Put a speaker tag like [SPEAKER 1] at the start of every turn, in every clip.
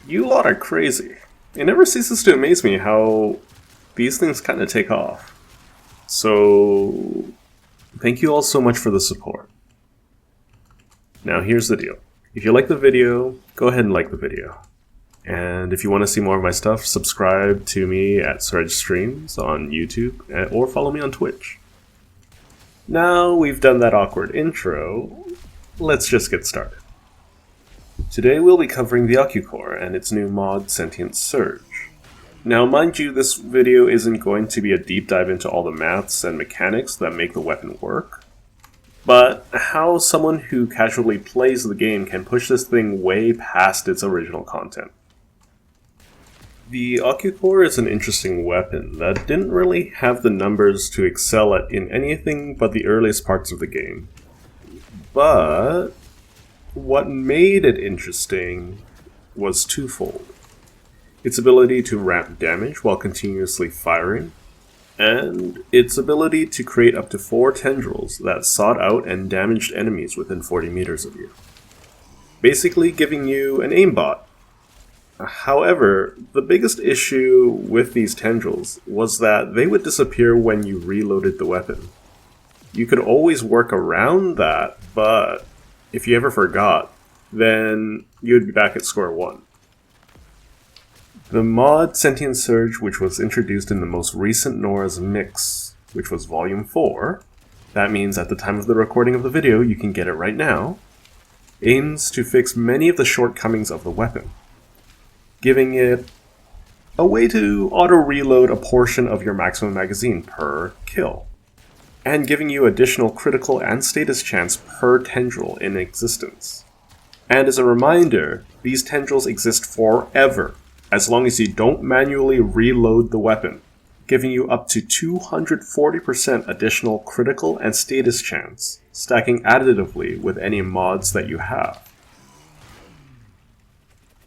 [SPEAKER 1] You lot are crazy. It never ceases to amaze me how these things kind of take off. So, thank you all so much for the support. Now here's the deal. If you like the video, go ahead and like the video. And if you want to see more of my stuff, subscribe to me at Surge Streams on YouTube, or follow me on Twitch. Now we've done that awkward intro, let's just get started. Today we'll be covering the Ocucor and its new mod, Sentient Surge. Now mind you, this video isn't going to be a deep dive into all the maths and mechanics that make the weapon work, but how someone who casually plays the game can push this thing way past its original content. The Ocucor is an interesting weapon that didn't really have the numbers to excel at in anything but the earliest parts of the game. But what made it interesting was twofold. Its ability to ramp damage while continuously firing, and its ability to create up to 4 tendrils that sought out and damaged enemies within 40 meters of you. Basically giving you an aimbot. However, the biggest issue with these tendrils was that they would disappear when you reloaded the weapon. You could always work around that, but if you ever forgot, then you'd be back at square one. The mod Sentient Surge, which was introduced in the most recent Nora's Mix, which was Volume 4, that means at the time of the recording of the video, you can get it right now, aims to fix many of the shortcomings of the weapon, giving it a way to auto-reload a portion of your maximum magazine per kill, and giving you additional critical and status chance per tendril in existence. And as a reminder, these tendrils exist forever, as long as you don't manually reload the weapon, giving you up to 240% additional critical and status chance, stacking additively with any mods that you have.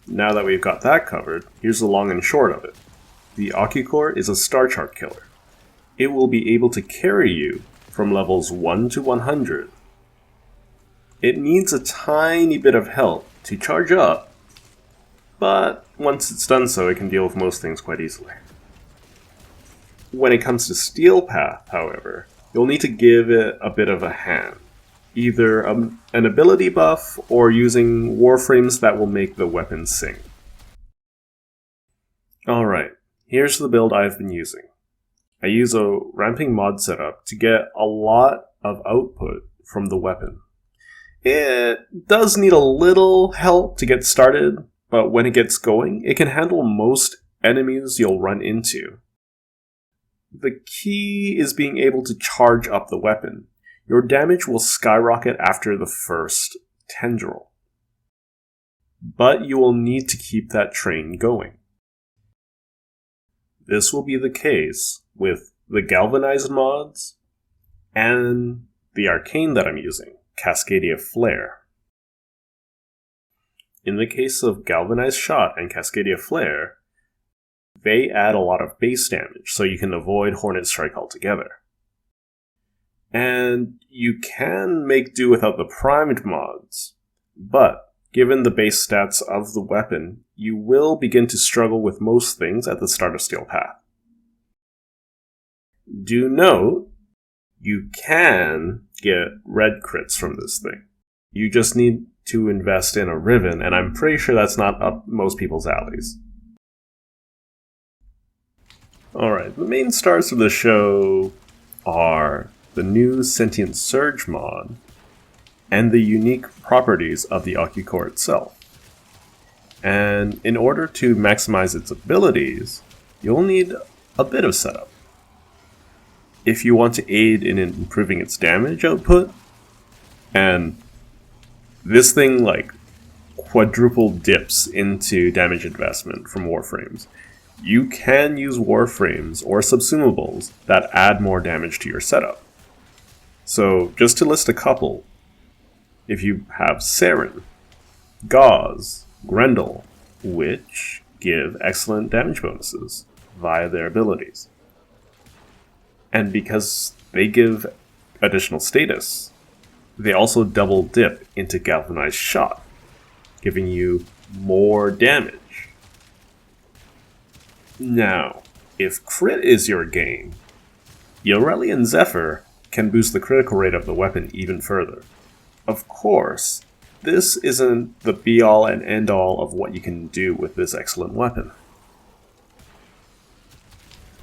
[SPEAKER 1] Now that we've got that covered, here's the long and short of it. The Ocucor is a star chart killer. It will be able to carry you from levels 1 to 100. It needs a tiny bit of help to charge up, but once it's done so, it can deal with most things quite easily. When it comes to Steel Path, however, you'll need to give it a bit of a hand. Either an ability buff, or using Warframes that will make the weapon sing. Alright, here's the build I've been using. I use a ramping mod setup to get a lot of output from the weapon. It does need a little help to get started, but when it gets going, it can handle most enemies you'll run into. The key is being able to charge up the weapon. Your damage will skyrocket after the first tendril, but you will need to keep that train going. This will be the case with the galvanized mods and the arcane that I'm using, Cascadia Flare. In the case of galvanized shot and Cascadia Flare, they add a lot of base damage, so you can avoid Hornet Strike altogether. And you can make do without the primed mods, but given the base stats of the weapon, you will begin to struggle with most things at the start of Steel Path. Do note, you can get red crits from this thing. You just need to invest in a Riven, and I'm pretty sure that's not up most people's alleys. Alright, the main stars of the show are the new Sentient Surge mod, and the unique properties of the Ocucor itself. And in order to maximize its abilities, you'll need a bit of setup. If you want to aid in improving its damage output, and this thing like quadruple dips into damage investment from Warframes, you can use Warframes or subsumables that add more damage to your setup. So, just to list a couple, if you have Saren, Gauze, Grendel, which give excellent damage bonuses via their abilities. And because they give additional status, they also double dip into Galvanized Shot, giving you more damage. Now, if crit is your game, Aurelian Zephyr can boost the critical rate of the weapon even further. Of course, this isn't the be-all and end-all of what you can do with this excellent weapon.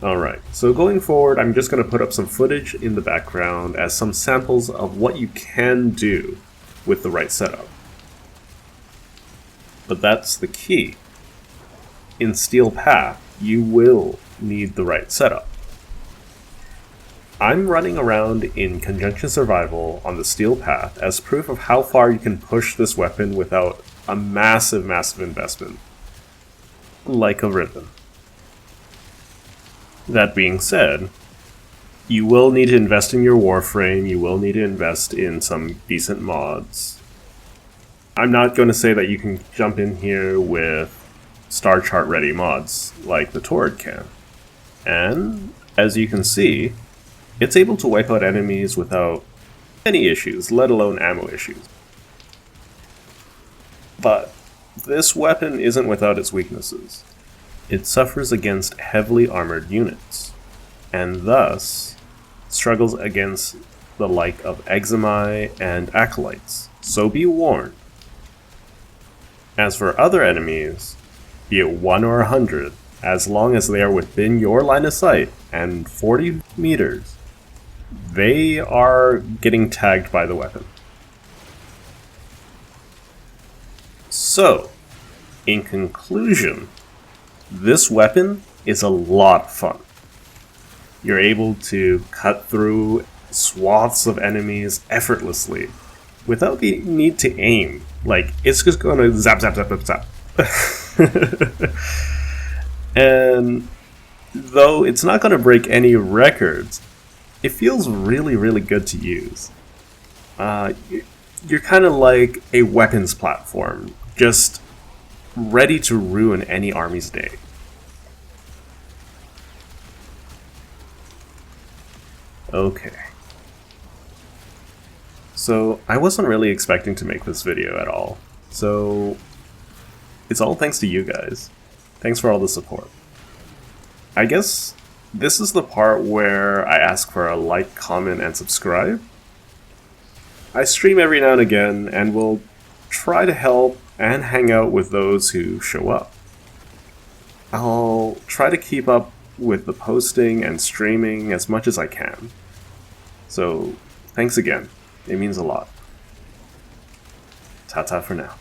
[SPEAKER 1] Alright, so going forward, I'm just going to put up some footage in the background as some samples of what you can do with the right setup. But that's the key. In Steel Path, you will need the right setup. I'm running around in Conjunction Survival on the Steel Path as proof of how far you can push this weapon without a massive investment. Like a ribbon. That being said, you will need to invest in your Warframe, you will need to invest in some decent mods. I'm not going to say that you can jump in here with star chart ready mods like the Torrid can. And, as you can see, it's able to wipe out enemies without any issues, let alone ammo issues. But this weapon isn't without its weaknesses. It suffers against heavily armored units, and thus struggles against the like of Exami and Acolytes, so be warned. As for other enemies, be it 1 or 100, as long as they are within your line of sight and 40 meters, they are getting tagged by the weapon. So, in conclusion, this weapon is a lot of fun. You're able to cut through swaths of enemies effortlessly without the need to aim. Like, it's just going to zap, zap, zap, zap, zap. And though it's not going to break any records, it feels really good to use. You're kind of like a weapons platform, just ready to ruin any army's day. Okay. So, I wasn't really expecting to make this video at all, so it's all thanks to you guys. Thanks for all the support. I guess this is the part where I ask for a like, comment, and subscribe. I stream every now and again, and will try to help and hang out with those who show up. I'll try to keep up with the posting and streaming as much as I can. So, thanks again. It means a lot. Ta-ta for now.